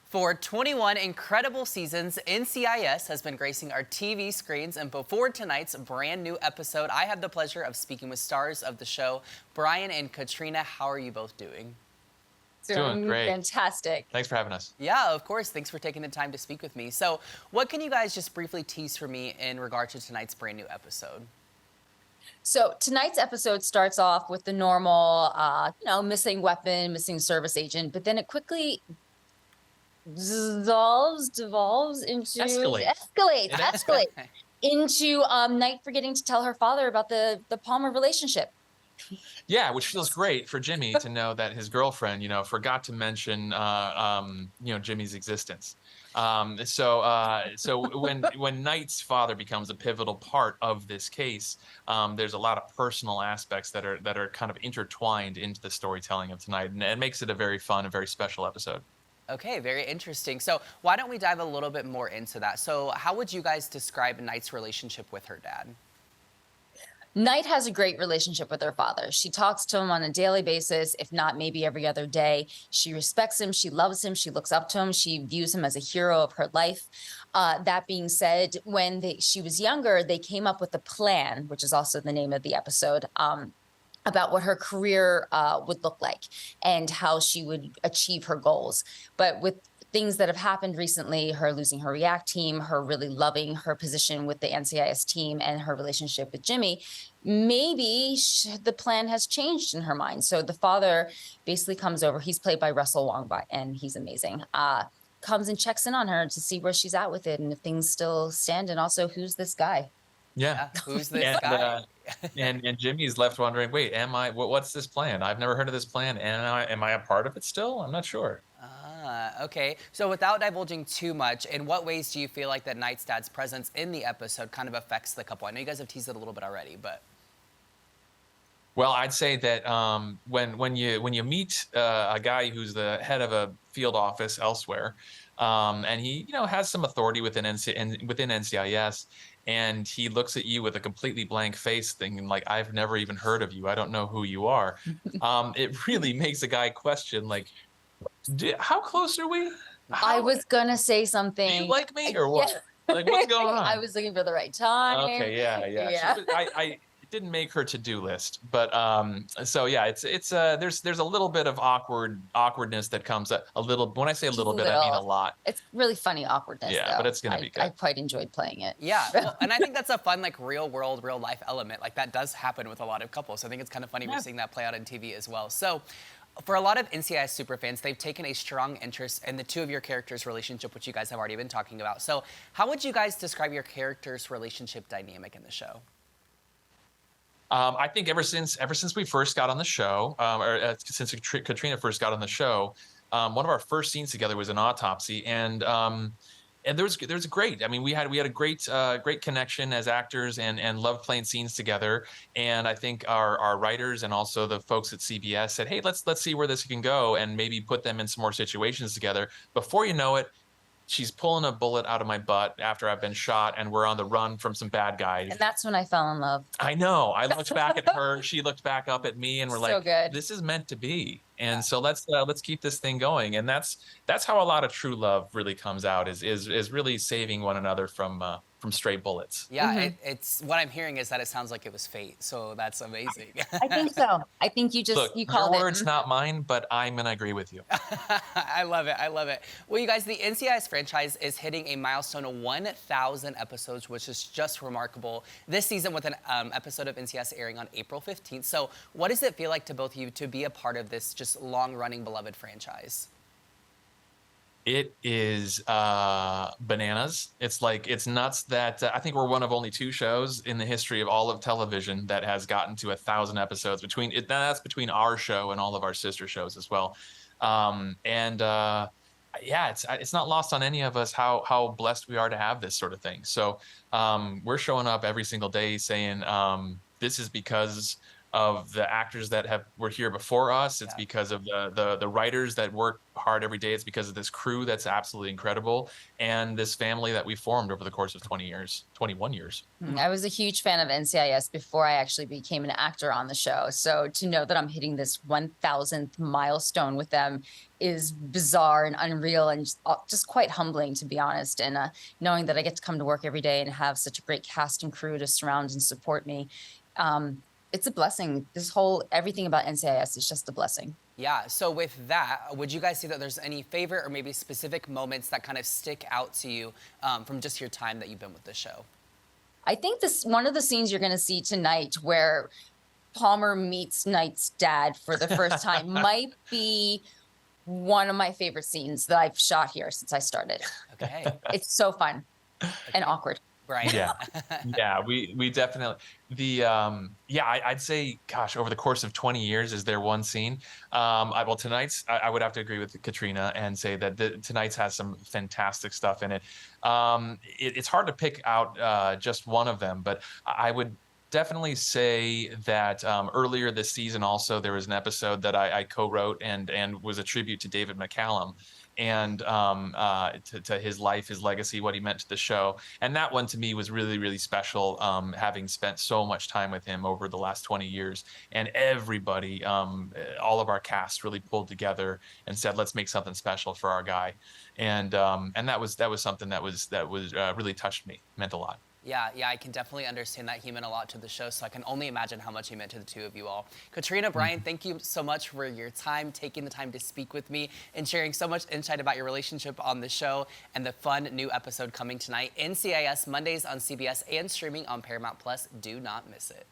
For 21 incredible seasons, NCIS has been gracing our TV screens, and before tonight's brand new episode, I had the pleasure of speaking with stars of the show, Brian and Katrina. How are you both doing? Doing great. Fantastic. Thanks for having us. Yeah, of course. Thanks for taking the time to speak with me. So, what can you guys just briefly tease for me in regard to tonight's brand new episode? So tonight's episode starts off with the normal, missing weapon, missing service agent, but then it quickly devolves into escalates into Knight forgetting to tell her father about the Palmer relationship. Yeah, which feels great for Jimmy to know that his girlfriend, forgot to mention, Jimmy's existence. So when Knight's father becomes a pivotal part of this case, there's a lot of personal aspects that are kind of intertwined into the storytelling of tonight, and it makes it a very fun and very special episode. Okay, very interesting. So why don't we dive a little bit more into that? So how would you guys describe Knight's relationship with her dad? Knight has a great relationship with her father. She talks to him on a daily basis, if not maybe every other day. She respects him. She loves him. She looks up to him. She views him as a hero of her life. That being said, when she was younger, they came up with a plan, which is also the name of the episode, about what her career would look like and how she would achieve her goals. But with things that have happened recently, her losing her React team, her really loving her position with the NCIS team, and her relationship with Jimmy, maybe the plan has changed in her mind. So the father basically comes over. He's played by Russell Wong, and he's amazing. Comes and checks in on her to see where she's at with it and if things still stand, and also who's this guy. Yeah. Who's this guy? And Jimmy's left wondering, wait, what's this plan? I've never heard of this plan. Am I a part of it still? I'm not sure. Okay. So without divulging too much, in what ways do you feel like that Knight's dad's presence in the episode kind of affects the couple? I know you guys have teased it a little bit already, but. Well, I'd say that when you meet a guy who's the head of a field office elsewhere, and he has some authority within NCIS, and he looks at you with a completely blank face, thinking like, I've never even heard of you. I don't know who you are. It really makes a guy question, like, how close are we? I was gonna say something. Do you like me or what? Yeah. Like, what's going on? I was looking for the right time. Okay, yeah. It didn't make her to-do list, but so yeah, it's there's a little bit of awkwardness that comes a little. When I say a little bit, I mean a lot. It's really funny awkwardness. Yeah, though. but it's gonna be good. I quite enjoyed playing it. Yeah, well, and I think that's a fun, like, real world, real life element. Like, that does happen with a lot of couples. So I think it's kind of funny we're seeing that play out on TV as well. So for a lot of NCIS superfans, they've taken a strong interest in the two of your characters' relationship, which you guys have already been talking about. So how would you guys describe your characters' relationship dynamic in the show? I think ever since we first got on the show, since Katrina first got on the show, one of our first scenes together was an autopsy, and there was great. I mean, we had a great connection as actors, and loved playing scenes together. And I think our writers and also the folks at CBS said, hey, let's see where this can go, and maybe put them in some more situations together. Before you know it, she's pulling a bullet out of my butt after I've been shot, and we're on the run from some bad guys. And that's when I fell in love. I know. I looked back at her. She looked back up at me, and we're like, good. This is meant to be. And so let's keep this thing going. And that's how a lot of true love really comes out, is really saving one another from stray bullets. Yeah, it's what I'm hearing is that it sounds like it was fate. So that's amazing. I think so. I think you called it. Your words, not mine, but I'm going to agree with you. I love it. I love it. Well, you guys, the NCIS franchise is hitting a milestone of 1,000 episodes, which is just remarkable. This season with an episode of NCIS airing on April 15th. So what does it feel like to both of you to be a part of this just long-running beloved franchise? It is bananas. It's nuts that I think we're one of only 2 shows in the history of all of television that has gotten to 1,000 episodes. That's between our show and all of our sister shows as well. Yeah, it's not lost on any of us how blessed we are to have this sort of thing. So we're showing up every single day saying this is because the actors that were here before us. It's Yeah. because of the writers that work hard every day. It's because of this crew that's absolutely incredible, and this family that we formed over the course of 20 years, 21 years. I was a huge fan of NCIS before I actually became an actor on the show. So to know that I'm hitting this 1000th milestone with them is bizarre and unreal and just quite humbling, to be honest. And knowing that I get to come to work every day and have such a great cast and crew to surround and support me, it's a blessing. Everything about NCIS is just a blessing. Yeah, so with that, would you guys say that there's any favorite or maybe specific moments that kind of stick out to you from just your time that you've been with the show? I think one of the scenes you're going to see tonight where Palmer meets Knight's dad for the first time might be one of my favorite scenes that I've shot here since I started. Okay. It's so fun and awkward. Right. Yeah, we definitely I'd say, gosh, over the course of 20 years, is there one scene? Tonight's, I would have to agree with Katrina and say that tonight's has some fantastic stuff in it. It's hard to pick out just one of them, but I would definitely say that earlier this season also there was an episode that I co-wrote and was a tribute to David McCallum and to his life, his legacy, what he meant to the show. And that one to me was really, really special, having spent so much time with him over the last 20 years. And everybody, all of our cast really pulled together and said, let's make something special for our guy. And that was something that really touched me, meant a lot. Yeah, I can definitely understand that he meant a lot to the show, so I can only imagine how much he meant to the two of you all. Katrina, Brian, thank you so much for your time, taking the time to speak with me, and sharing so much insight about your relationship on the show and the fun new episode coming tonight. NCIS, Mondays on CBS and streaming on Paramount+. Do not miss it.